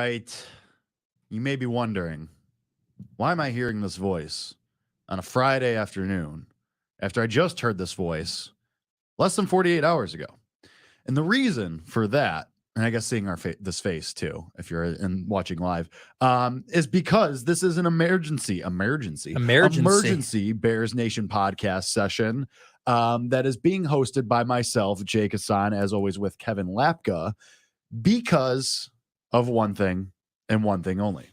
right. You may be wondering, why am I hearing this voice on a Friday afternoon after I just heard this voice less than 48 hours ago? And the reason for that, and I guess seeing this face too, if you're watching live, is because this is an emergency Bears Nation podcast session that is being hosted by myself, Jake Hassan, as always with Kevin Lapka, because of one thing and one thing only.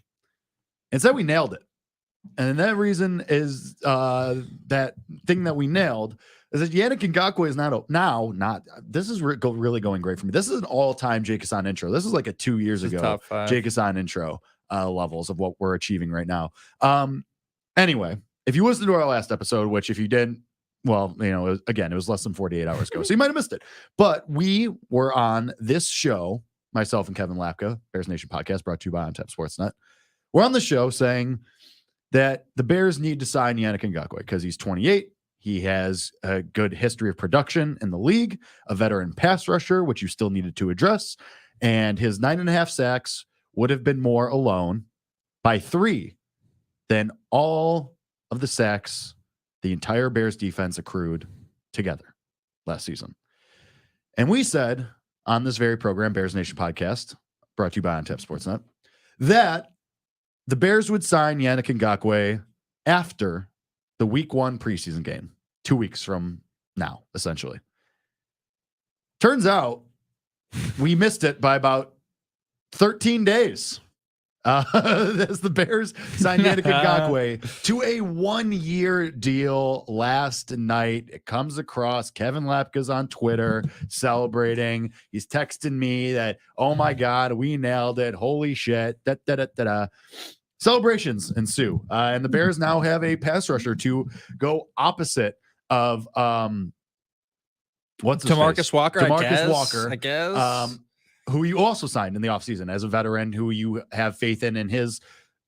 It's that we nailed it. And that reason is that thing that we nailed is that Yannick Ngakoue is not this is really going great for me. This is an all-time Jake Hassan intro. This is like a 2 years ago Jake Hassan intro levels of what we're achieving right now. Anyway, if you listened to our last episode, which if you didn't, well, it was less than 48 hours ago, so you might have missed it. But we were on this show, myself and Kevin Lapka, Bears Nation podcast, brought to you by On Tap Sportsnet. We're on the show saying that the Bears need to sign Yannick Ngakoue because he's 28. He has a good history of production in the league, a veteran pass rusher, which you still needed to address. And his 9.5 sacks would have been more alone by 3 than all of the sacks the entire Bears defense accrued together last season. And we said on this very program, Bears Nation podcast, brought to you by On Tap Sportsnet, that the Bears would sign Yannick Ngakoue after the week 1 preseason game, 2 weeks from now, essentially. Turns out we missed it by about 13 days. As the Bears signed Yannick Ngakoue to a 1-year deal last night. It comes across. Kevin Lapka's on Twitter celebrating. He's texting me that, oh my God, we nailed it. Holy shit. Celebrations ensue. And the Bears now have a pass rusher to go opposite of what's his Demarcus face? Walker. Demarcus Walker. I guess. Who you also signed in the offseason as a veteran who you have faith in his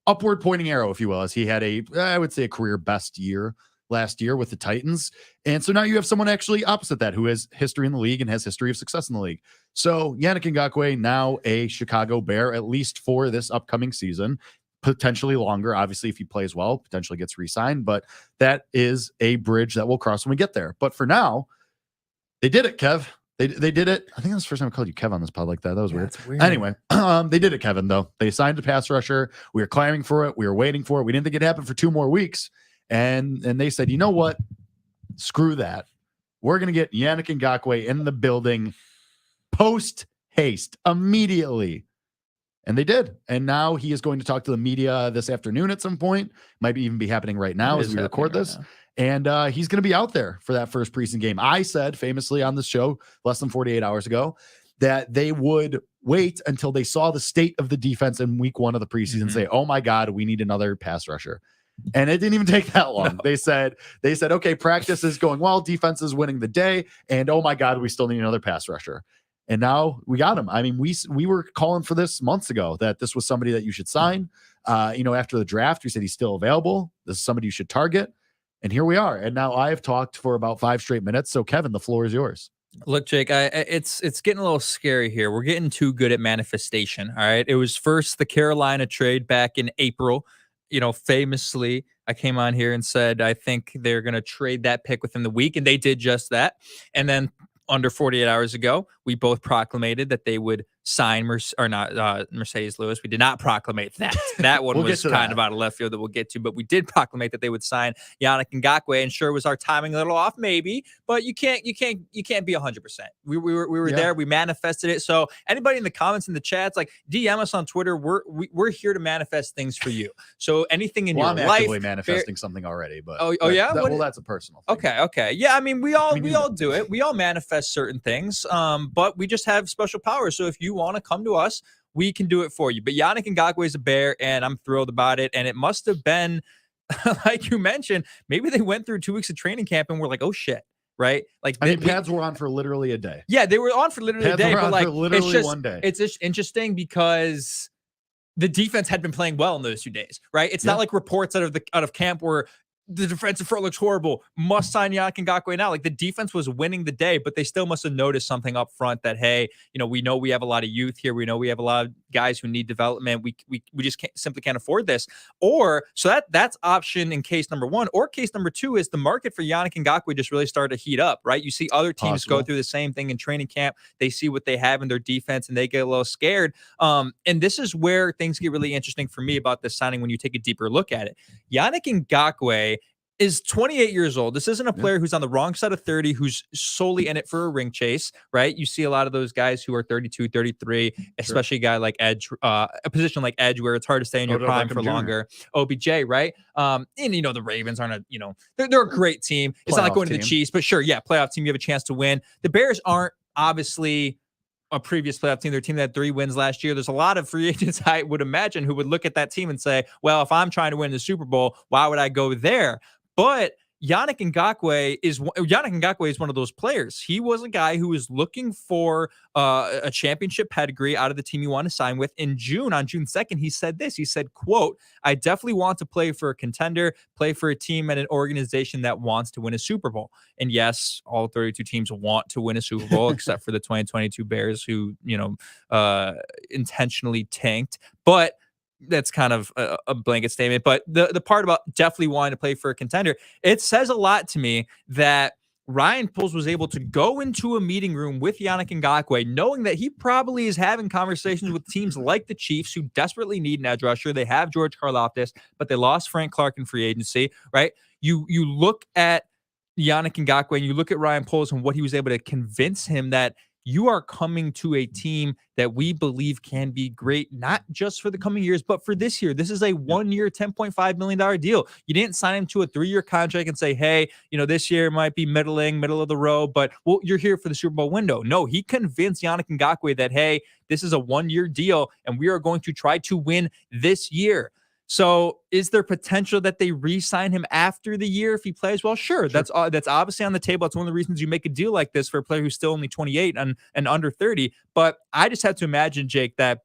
upward pointing arrow, if you will, as he had I would say a career best year last year with the Titans. And so now you have someone actually opposite that who has history in the league and has history of success in the league. So Yannick Ngakoue, now a Chicago Bear, at least for this upcoming season, potentially longer. Obviously, if he plays well, potentially gets re-signed, but that is a bridge that we'll cross when we get there. But for now, they did it, Kev. They did it. I think that's the first time I called you Kev on this pod like that. That was weird. Anyway, they did it, Kevin, though. They signed a pass rusher. We were clamoring for it. We were waiting for it. We didn't think it happened for 2 more weeks. And they said, you know what? Screw that. We're going to get Yannick Ngakoue in the building post haste immediately. And they did. And now he is going to talk to the media this afternoon at some point. Might even be happening right now as we record this. Right, and he's going to be out there for that first preseason game. I said famously on this show less than 48 hours ago that they would wait until they saw the state of the defense in week 1 of the preseason and say, oh my God, we need another pass rusher. And it didn't even take that long. No. They said, okay, practice is going well. Defense is winning the day. And oh my God, we still need another pass rusher. And now we got him. I mean, we were calling for this months ago that this was somebody that you should sign. After the draft, we said he's still available. This is somebody you should target. And here we are. And now I've talked for about 5 straight minutes. So Kevin, the floor is yours. Look, Jake, it's getting a little scary here. We're getting too good at manifestation. All right. It was first the Carolina trade back in April. Famously, I came on here and said, I think they're going to trade that pick within the week. And they did just that. And then under 48 hours ago, we both proclamated that they would sign Marcedes Lewis. We did not proclamate that. That one was kind of out of left field that we'll get to, but we did proclamate that they would sign Yannick Ngakoue. And sure, was our timing a little off, maybe, but you can't be 100%. We were there. We manifested it. So anybody in the comments in the chats, like DM us on Twitter. We're here to manifest things for you. So anything in your life, I'm actively manifesting something already, but yeah, that's a personal thing. Okay, yeah. I mean, we all do it. We all manifest certain things, but we just have special powers. So if you want to come to us, we can do it for you. But Yannick Ngakoue is a Bear, and I'm thrilled about it. And it must have been, like you mentioned, maybe they went through 2 weeks of training camp and were like, oh shit, right? Like pads were on for literally a day. Yeah, they were on for literally a day, but like literally it's just 1 day. It's just interesting because the defense had been playing well in those 2 days, right? It's not like reports out of camp were the defensive front looks horrible. Must sign Yannick Ngakoue now. Like the defense was winning the day, but they still must have noticed something up front that, hey, we know we have a lot of youth here. We know we have a lot of guys who need development. We just simply can't afford this. Or so that's option in case number one. Or case number two is the market for Yannick Ngakoue just really started to heat up, right? You see other teams go through the same thing in training camp. They see what they have in their defense and they get a little scared. And this is where things get really interesting for me about this signing when you take a deeper look at it. Yannick Ngakoue is 28 years old. This isn't a player who's on the wrong side of 30, who's solely in it for a ring chase, right? You see a lot of those guys who are 32, 33, especially a guy like edge, a position like edge where it's hard to stay in your prime for longer. OBJ, right? And the Ravens aren't they're a great team. It's not like going to the Chiefs, but sure, yeah, playoff team, you have a chance to win. The Bears aren't obviously a previous playoff team. Their team that had 3 wins last year. There's a lot of free agents, I would imagine, who would look at that team and say, well, if I'm trying to win the Super Bowl, why would I go there? But Yannick Ngakoue is one of those players. He was a guy who was looking for a championship pedigree out of the team you want to sign with. In June, on June 2nd, he said this. He said, quote, I definitely want to play for a contender, play for a team and an organization that wants to win a Super Bowl. And yes, all 32 teams want to win a Super Bowl, except for the 2022 Bears who, intentionally tanked. But that's kind of a blanket statement. But the part about definitely wanting to play for a contender, it says a lot to me that Ryan Poles was able to go into a meeting room with Yannick Ngakoue, knowing that he probably is having conversations with teams like the Chiefs who desperately need an edge rusher. They have George Karlaftis, but they lost Frank Clark in free agency, right? You look at Yannick Ngakoue and you look at Ryan Poles and what he was able to convince him that you are coming to a team that we believe can be great, not just for the coming years, but for this year. This is a 1-year, $10.5 million deal. You didn't sign him to a 3-year contract and say, hey, this year might be middle of the road, but you're here for the Super Bowl window. No, he convinced Yannick Ngakoue that, hey, this is a 1-year deal and we are going to try to win this year. So is there potential that they re-sign him after the year if he plays well? Sure. That's obviously on the table. It's one of the reasons you make a deal like this for a player who's still only 28 and under 30. But I just have to imagine, Jake, that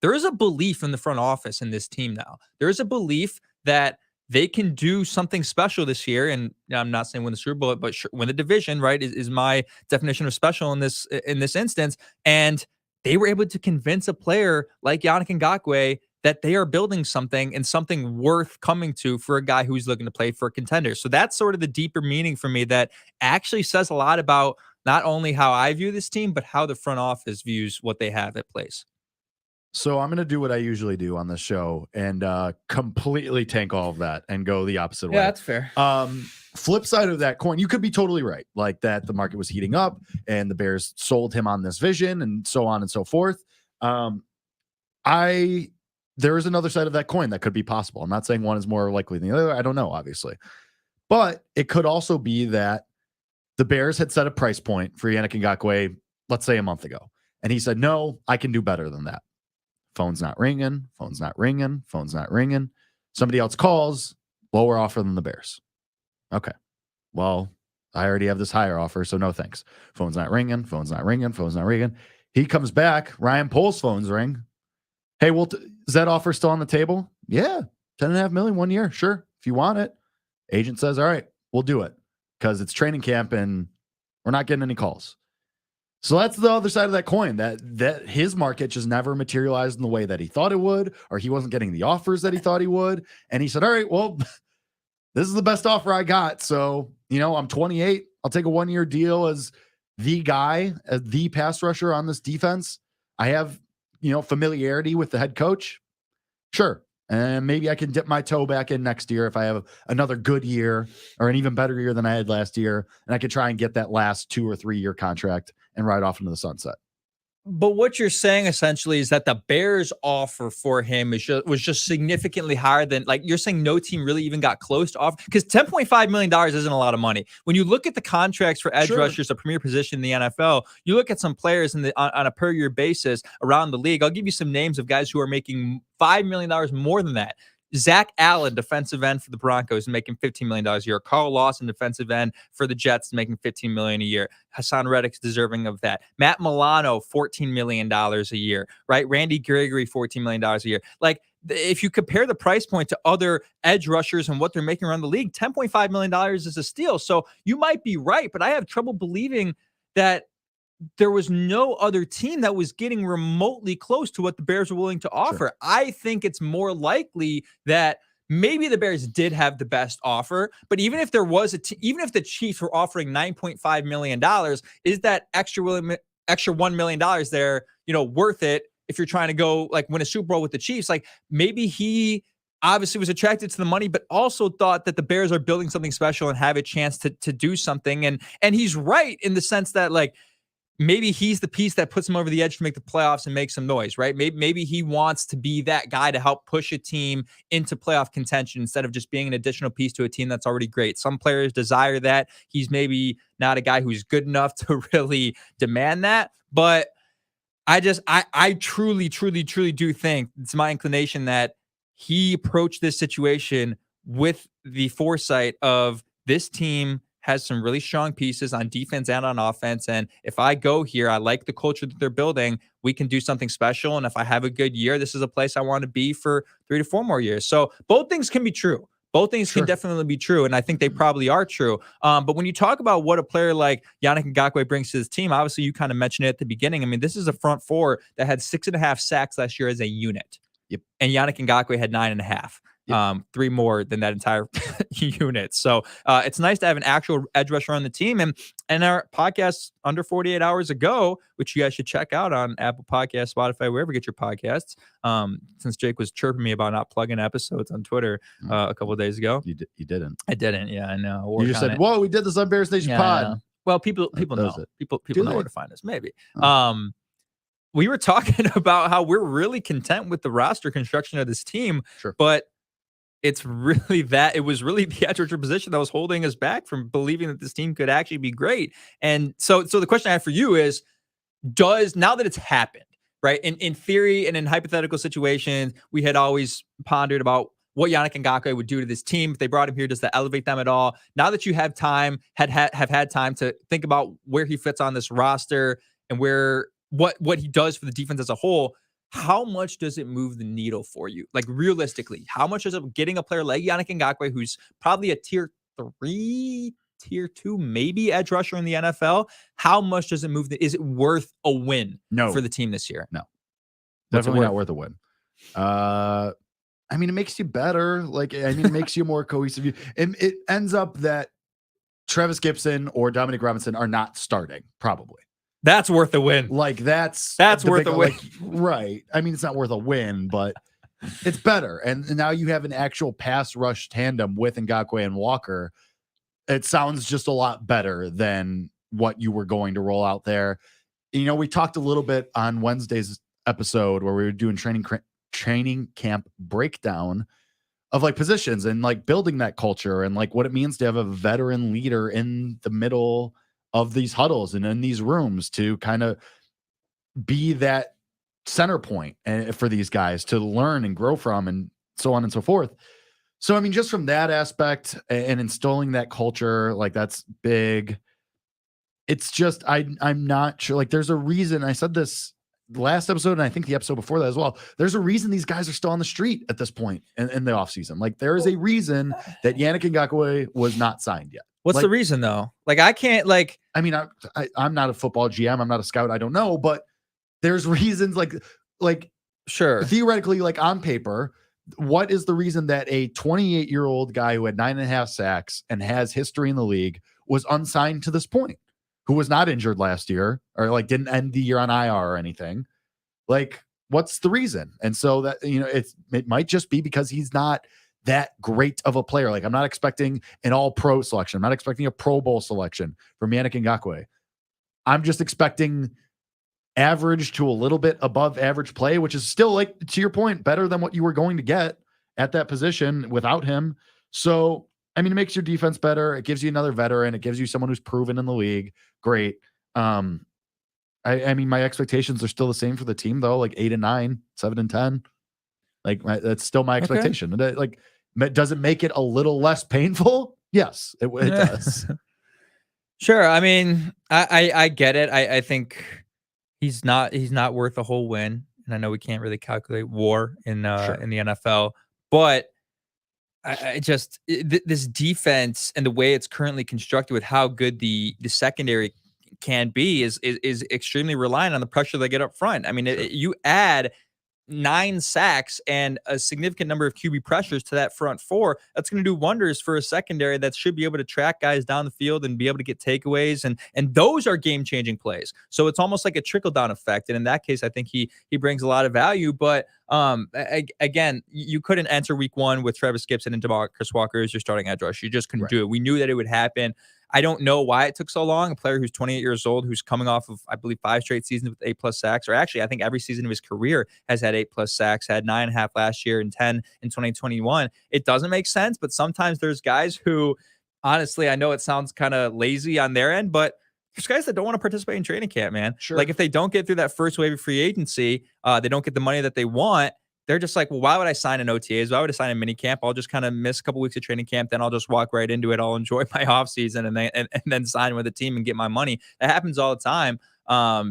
there is a belief in the front office in this team now. There is a belief that they can do something special this year. And I'm not saying win the Super Bowl, but win the division, right, is my definition of special in this instance. And they were able to convince a player like Yannick Ngakoue that they are building something and something worth coming to for a guy who's looking to play for a contender. So that's sort of the deeper meaning for me that actually says a lot about not only how I view this team, but how the front office views what they have at place. So I'm going to do what I usually do on this show and completely tank all of that and go the opposite way. Yeah, that's fair. Flip side of that coin, you could be totally right. Like that the market was heating up and the Bears sold him on this vision and so on and so forth. There is another side of that coin that could be possible. I'm not saying one is more likely than the other. I don't know, obviously. But it could also be that the Bears had set a price point for Yannick Ngakoue, let's say a month ago. And he said, no, I can do better than that. Phone's not ringing. Phone's not ringing. Phone's not ringing. Somebody else calls, lower offer than the Bears. Okay. Well, I already have this higher offer, so no thanks. Phone's not ringing. Phone's not ringing. Phone's not ringing. He comes back. Ryan Poles' phones ring. Hey, well, is that offer still on the table? Yeah. $10.5 million 1 year. Sure. If you want it. Agent says, all right, we'll do it because it's training camp and we're not getting any calls. So that's the other side of that coin, that his market just never materialized in the way that he thought it would, or he wasn't getting the offers that he thought he would. And he said, all right, well, this is the best offer I got. So, I'm 28. I'll take a 1-year deal as the guy, as the pass rusher on this defense. I have, familiarity with the head coach. Sure. And maybe I can dip my toe back in next year if I have another good year or an even better year than I had last year. And I could try and get that last 2 or 3 year contract and ride off into the sunset. But what you're saying essentially is that the Bears offer for him was just significantly higher than, like, you're saying no team really even got close to offer, because $10.5 million isn't a lot of money. When you look at the contracts for edge rushers, a premier position in the NFL, you look at some players on a per year basis around the league. I'll give you some names of guys who are making $5 million more than that. Zach Allen, defensive end for the Broncos, making $15 million a year. Carl Lawson, defensive end for the Jets, making $15 million a year. Hassan Reddick's deserving of that. Matt Milano, $14 million a year, right? Randy Gregory, $14 million a year. Like, if you compare the price point to other edge rushers and what they're making around the league, $10.5 million is a steal. So you might be right, but I have trouble believing that there was no other team that was getting remotely close to what the Bears were willing to offer. Sure. I think it's more likely that maybe the Bears did have the best offer, but even if there was even if the Chiefs were offering $9.5 million, is that extra $1 million there, worth it if you're trying to go like win a Super Bowl with the Chiefs? Like maybe he obviously was attracted to the money, but also thought that the Bears are building something special and have a chance to do something. And he's right in the sense that like, maybe he's the piece that puts him over the edge to make the playoffs and make some noise, right? Maybe he wants to be that guy to help push a team into playoff contention instead of just being an additional piece to a team that's already great. Some players desire that. He's maybe not a guy who's good enough to really demand that. But I truly do think it's my inclination that he approached this situation with the foresight of this team has some really strong pieces on defense and on offense. And if I go here, I like the culture that they're building. We can do something special. And if I have a good year, this is a place I want to be for 3 to 4 more years. So both things can be true. Both things can definitely be true. And I think they probably are true. But when you talk about what a player like Yannick Ngakoue brings to this team, obviously you kind of mentioned it at the beginning. I mean, this is a front four that had 6.5 sacks last year as a unit. Yep. And Yannick Ngakoue had 9.5. 3 more than that entire unit. So it's nice to have an actual edge rusher on the team. And our podcast under 48 hours ago, which you guys should check out on Apple Podcasts, Spotify, wherever you get your podcasts. Since Jake was chirping me about not plugging episodes on Twitter a couple of days ago. You didn't. I didn't. Yeah, I know. You just said, whoa, we did this on Bears Nation Pod. Well, people know. People know where to find us. Maybe. Oh. We were talking about how we're really content with the roster construction of this team. Sure. But it was really the edge rusher position that was holding us back from believing that this team could actually be great. And so the question I have for you is, now that it's happened, right? In theory and in hypothetical situations, we had always pondered about what Yannick Ngakoue would do to this team. If they brought him here, does that elevate them at all? Now that you have time, have had time to think about where he fits on this roster and what he does for the defense as a whole, how much does it move the needle for you? Like realistically, how much is it getting a player like Yannick Ngakoue, who's probably a tier 3, tier 2, maybe edge rusher in the NFL? How much does it move? Is it worth a win for the team this year? No, definitely not worth a win. I mean, it makes you better. It makes you more cohesive. It ends up that Travis Gibson or Dominic Robinson are not starting, probably. That's worth a win. That's worth a win. Right. I mean, it's not worth a win, but it's better. And now you have an actual pass rush tandem with Ngakoue and Walker. It sounds just a lot better than what you were going to roll out there. We talked a little bit on Wednesday's episode where we were doing training camp breakdown of positions and building that culture and what it means to have a veteran leader in the middle of these huddles and in these rooms to kind of be that center point for these guys to learn and grow from and so on and so forth. So, I mean, just from that aspect and installing that culture, that's big. It's just, I'm not sure. There's a reason. I said this last episode, and I think the episode before that as well. There's a reason these guys are still on the street at this point in the offseason. There is a reason that Yannick Ngakoue was not signed yet. What's the reason though? I can't I mean, I'm not a football GM. I'm not a scout. I don't know, but there's reasons sure. Theoretically, on paper, what is the reason that a 28-year-old guy who had 9.5 sacks and has history in the league was unsigned to this point, who was not injured last year or didn't end the year on IR or anything? What's the reason? And so that, it might just be because he's not that great of a player. I'm not expecting an all-pro selection. I'm not expecting a Pro Bowl selection from Yannick Ngakoue. I'm just expecting average to a little bit above average play, which is still, to your point, better than what you were going to get at that position without him. So, I mean, it makes your defense better. It gives you another veteran. It gives you someone who's proven in the league. Great. I mean, my expectations are still the same for the team, though, 8 and 9, 7 and 10. That's still my expectation. Okay. Does it make it a little less painful? Yes, it does. Sure. I mean, I get it. I think he's not worth a whole win. and I know we can't really calculate WAR in Sure. in the NFL, but this defense and the way it's currently constructed with how good the secondary can be is extremely reliant on the pressure they get up front. I mean, Sure. you add 9 sacks and a significant number of QB pressures to that front four, that's going to do wonders for a secondary that should be able to track guys down the field and be able to get takeaways. And those are game-changing plays. So it's almost like a trickle-down effect. And in that case, I think he brings a lot of value. But again, you couldn't enter week 1 with Travis Gibson and DeMarcus Walker as your starting edge rush. You just couldn't do it. We knew that it would happen. I don't know why it took so long. A player who's 28 years old, who's coming off of, I believe, 5 straight seasons with 8+ sacks, or actually, I think every season of his career has had 8+ sacks, had 9.5 last year and 10 in 2021. It doesn't make sense, but sometimes there's guys who, honestly, I know it sounds kind of lazy on their end, but there's guys that don't want to participate in training camp, man. Sure. Like if they don't get through that first wave of free agency, they don't get the money that they want. They're just like, well, why would I sign an OTAs? Why would I sign a mini camp? I'll just kind of miss a couple weeks of training camp. Then I'll just walk right into it. I'll enjoy my off season and then sign with a team and get my money. That happens all the time.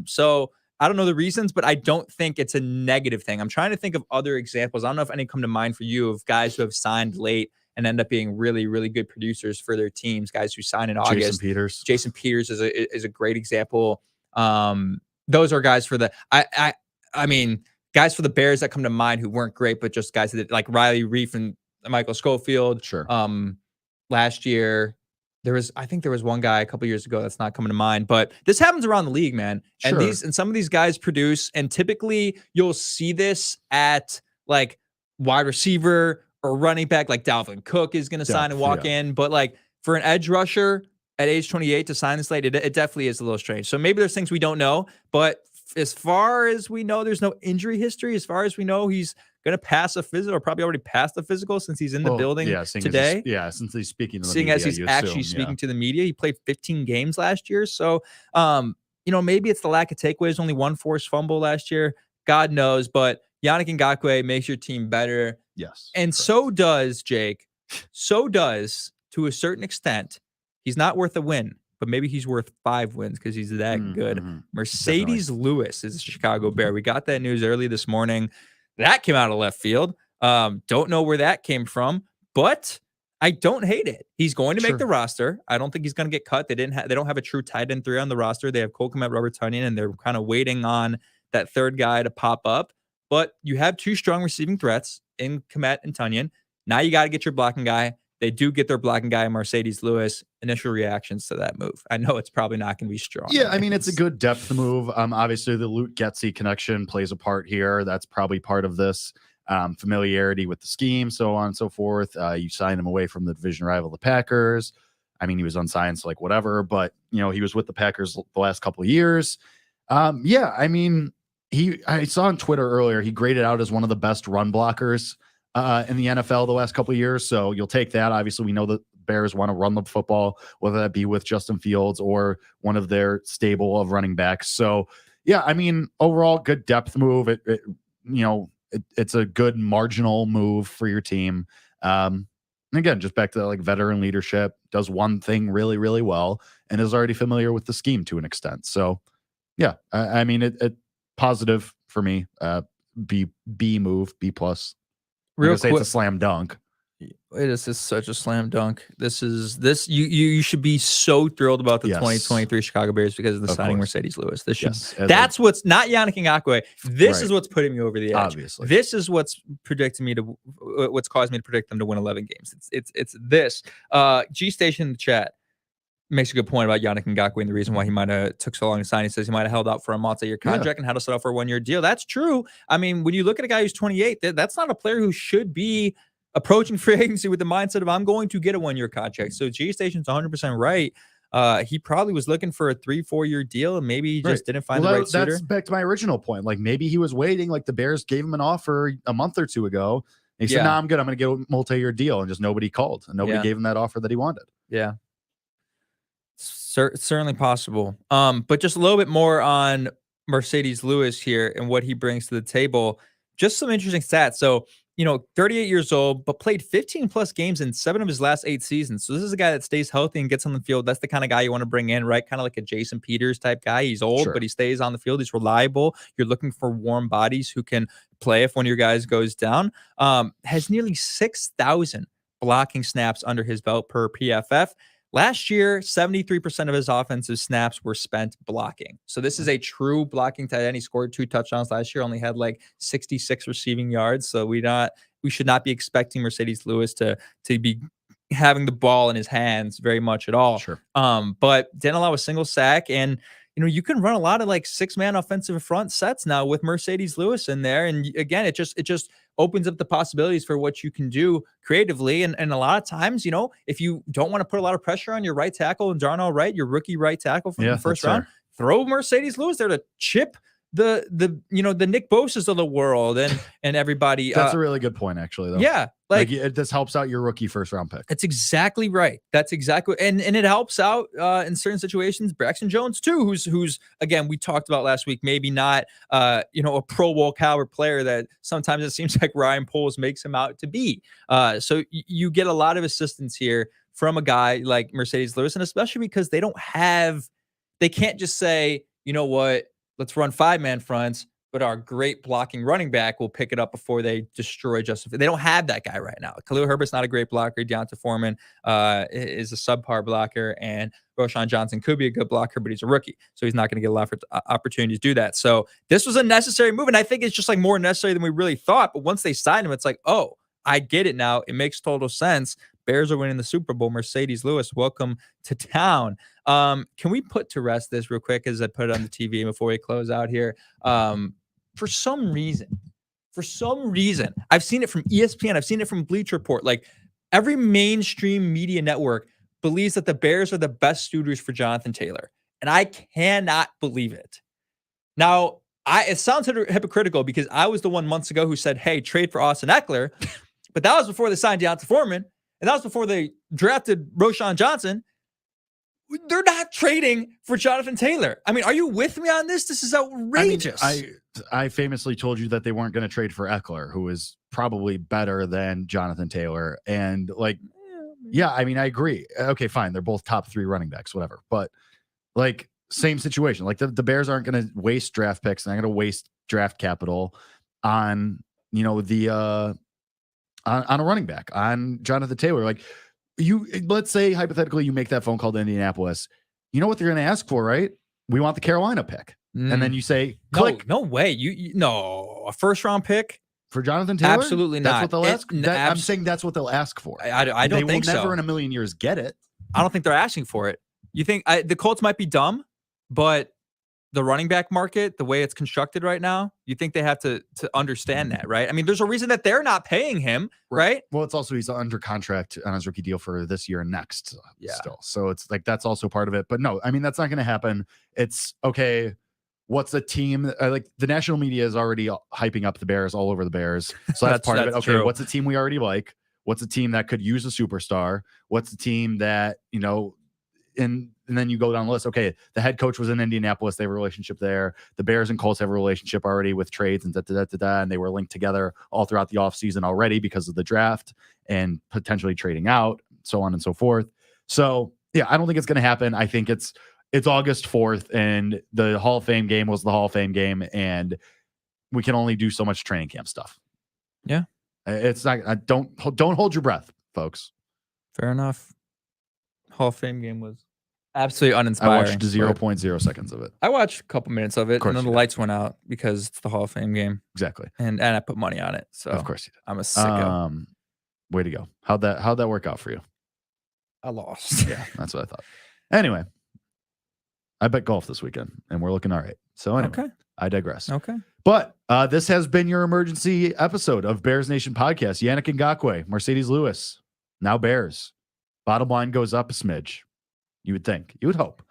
So I don't know the reasons, but I don't think it's a negative thing. I'm trying to think of other examples. I don't know if any come to mind for you of guys who have signed late and end up being really, really good producers for their teams. Guys who sign in August. Jason Peters is a great example. Those are guys for the I mean, guys for the Bears that come to mind who weren't great, but just guys that like Riley Reif and Michael Schofield. Sure. Last year, I think there was one guy a couple years ago that's not coming to mind, but this happens around the league, man. Sure. And some of these guys produce, and typically you'll see this at like wide receiver or running back, like Dalvin Cook is going to sign and walk in. But like for an edge rusher at age 28 to sign this late, it definitely is a little strange. So maybe there's things we don't know, but as far as we know, there's no injury history. As far as we know, he's going to pass a physical, or probably already passed the physical since he's in the building today. Since he's speaking to the seeing media, as he's actually speaking to the media. He played 15 games last year. So, maybe it's the lack of takeaways, only 1 forced fumble last year. God knows. But Yannick Ngakoue makes your team better. Yes. And correct. So does Jake. So does, to a certain extent, he's not worth a win, but maybe he's worth 5 wins because he's that good. Marcedes Lewis is a Chicago Bear. We got that news early this morning. That came out of left field. Don't know where that came from, but I don't hate it. He's going to make the roster. I don't think he's going to get cut. They don't have a true tight end 3 on the roster. They have Cole Kmet, Robert Tonyan, and they're kind of waiting on that third guy to pop up. But you have 2 strong receiving threats in Kmet and Tonyan. Now you got to get your blocking guy. They do get their blocking guy, Marcedes Lewis. Initial reactions to that move. I know it's probably not going to be strong. Yeah, I mean, it's a good depth move. Obviously, the Luke Getsy connection plays a part here. That's probably part of this familiarity with the scheme, so on and so forth. You sign him away from the division rival, the Packers. I mean, he was unsigned, so like whatever, but he was with the Packers the last couple of years. Yeah, I mean, I saw on Twitter earlier, he graded out as one of the best run blockers in the NFL the last couple of years. So you'll take that. Obviously, we know the Bears want to run the football, whether that be with Justin Fields or one of their stable of running backs. So yeah, I mean, overall good depth move. It's a good marginal move for your team. And again, just back to that, like veteran leadership, does one thing really, really well and is already familiar with the scheme to an extent. So yeah, I mean, it positive for me. B move, B plus. Real quick, it's a slam dunk. It is such a slam dunk. You should be so thrilled about the 2023 Chicago Bears because of the signing Marcedes Lewis. That's what's not Yannick Ngakoue. This is what's putting me over the edge. Obviously, this is what's what's caused me to predict them to win 11 games. It's this. G Station in the chat makes a good point about Yannick Ngakoue and the reason why he might have took so long to sign. He says he might have held out for a multi-year contract and had to set up for a 1-year deal. That's true. I mean, when you look at a guy who's 28, that's not a player who should be approaching free agency with the mindset of I'm going to get a 1-year contract. So G Station's 100% right. He probably was looking for a 3-4 year deal and maybe he just didn't find the right suitor. That's back to my original point. Like maybe he was waiting, like the Bears gave him an offer a month or 2 ago. And he said, I'm good. I'm going to get a multi-year deal. And just nobody called and nobody gave him that offer that he wanted. Yeah. Certainly possible. But just a little bit more on Marcedes Lewis here and what he brings to the table. Just some interesting stats. So 38 years old, but played 15 plus games in 7 of his last 8 seasons. So this is a guy that stays healthy and gets on the field. That's the kind of guy you want to bring in, right? Kind of like a Jason Peters type guy. He's old, but he stays on the field. He's reliable. You're looking for warm bodies who can play if one of your guys goes down. Has nearly 6,000 blocking snaps under his belt per PFF. Last year, 73% of his offensive snaps were spent blocking. So this is a true blocking tight end. He scored 2 touchdowns last year, only had like 66 receiving yards. So we should not be expecting Marcedes Lewis to be having the ball in his hands very much at all. Sure. But didn't allow a single sack. And you can run a lot of like 6-man offensive front sets now with Marcedes Lewis in there. And again, it just opens up the possibilities for what you can do creatively. And a lot of times, if you don't want to put a lot of pressure on your right tackle and Darnell Wright, your rookie right tackle from the first round, throw Marcedes Lewis there to chip the Nick Bosa's of the world and everybody. That's a really good point, actually, though. Yeah. Like this helps out your rookie first round pick. That's exactly right. That's exactly, and it helps out in certain situations. Braxton Jones too, who's again, we talked about last week, maybe not a Pro Bowl caliber player that sometimes it seems like Ryan Poles makes him out to be. So you get a lot of assistance here from a guy like Marcedes Lewis, and especially because they can't just say, you know what, let's run 5-man fronts, but our great blocking running back will pick it up before they destroy Justin. They don't have that guy right now. Khalil Herbert's not a great blocker. Deonta Foreman is a subpar blocker, and Roschon Johnson could be a good blocker, but he's a rookie, so he's not going to get a lot of opportunities to do that. So this was a necessary move, and I think it's just like more necessary than we really thought. But once they signed him, it's like, oh, I get it now. It makes total sense. Bears are winning the Super Bowl. Marcedes Lewis, welcome to town. Can we put to rest this real quick as I put it on the TV before we close out here? For some reason, I've seen it from ESPN. I've seen it from Bleacher Report. Like every mainstream media network believes that the Bears are the best suitors for Jonathan Taylor. And I cannot believe it. Now, it sounds hypocritical because I was the one months ago who said, hey, trade for Austin Eckler. But that was before they signed Deonta Foreman. And that was before they drafted Roschon Johnson. They're not trading for Jonathan Taylor. I mean, are you with me on this? This is outrageous. I famously told you that they weren't going to trade for Eckler, who is probably better than Jonathan Taylor. And like, yeah, I mean, I agree. Okay, fine. They're both top 3 running backs, whatever. But like, same situation. Like the Bears aren't going to waste draft picks. They're not going to waste draft capital on, on a running back, on Jonathan Taylor. Like let's say hypothetically you make that phone call to Indianapolis. You know what they're going to ask for, right? We want the Carolina pick. And then you say, click. No way. No, a first round pick for Jonathan Taylor? Absolutely not. That's what they'll ask. I'm saying that's what they'll ask for. I don't think so. They will never in a million years get it. I don't think they're asking for it. You think the Colts might be dumb, but the running back market, the way it's constructed right now, you think they have to understand that, right? I mean, there's a reason that they're not paying him, right? Well, it's also he's under contract on his rookie deal for this year and next still. So it's like that's also part of it. But no, I mean, that's not going to happen. It's okay. What's a team like the national media is already hyping up the Bears all over the Bears. So that's part of it. Okay, what's a team we already like? What's a team that could use a superstar? What's a team that, and then you go down the list. Okay, the head coach was in Indianapolis. They have a relationship there. The Bears and Colts have a relationship already with trades and and they were linked together all throughout the offseason already because of the draft and potentially trading out, so on and so forth. So, yeah, I don't think it's going to happen. I think it's August 4th, and the Hall of Fame game was the Hall of Fame game, and we can only do so much training camp stuff. Yeah. It's not, don't hold your breath, folks. Fair enough. Hall of Fame game was absolutely uninspiring. I watched 0.0 seconds of it. I watched a couple minutes of it, and then the lights went out because it's the Hall of Fame game. Exactly. And I put money on it. So of course you did. I'm a sicko. Way to go. How'd that work out for you? I lost. Yeah, that's what I thought. Anyway, I bet golf this weekend, and we're looking all right. So anyway, okay. I digress. Okay. But this has been your emergency episode of Bears Nation Podcast. Yannick Ngakoue, Marcedes Lewis, now Bears. Bottom line goes up a smidge. You would think. You would hope.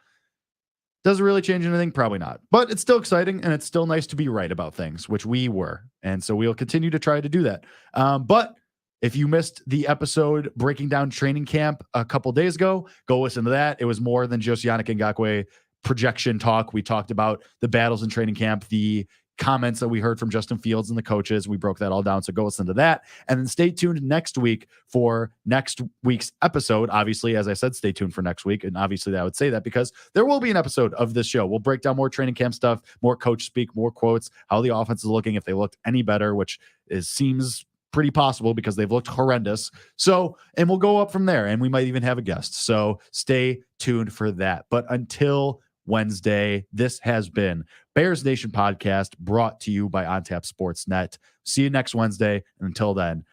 Does it really change anything? Probably not. But it's still exciting, and it's still nice to be right about things, which we were. And so we'll continue to try to do that. But if you missed the episode breaking down training camp a couple days ago, go listen to that. It was more than just Yannick Ngakoue projection talk. We talked about the battles in training camp, the comments that we heard from Justin Fields and the coaches. We broke that all down. So go listen to that. And then stay tuned next week for next week's episode. Obviously, as I said, stay tuned for next week. And obviously I would say that because there will be an episode of this show. We'll break down more training camp stuff, more coach speak, more quotes, how the offense is looking, if they looked any better, which seems pretty possible because they've looked horrendous. So, and we'll go up from there, and we might even have a guest. So stay tuned for that. But until Wednesday, this has been Bears Nation Podcast, brought to you by OnTap Sportsnet. See you next Wednesday. And until then,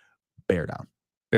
bear down.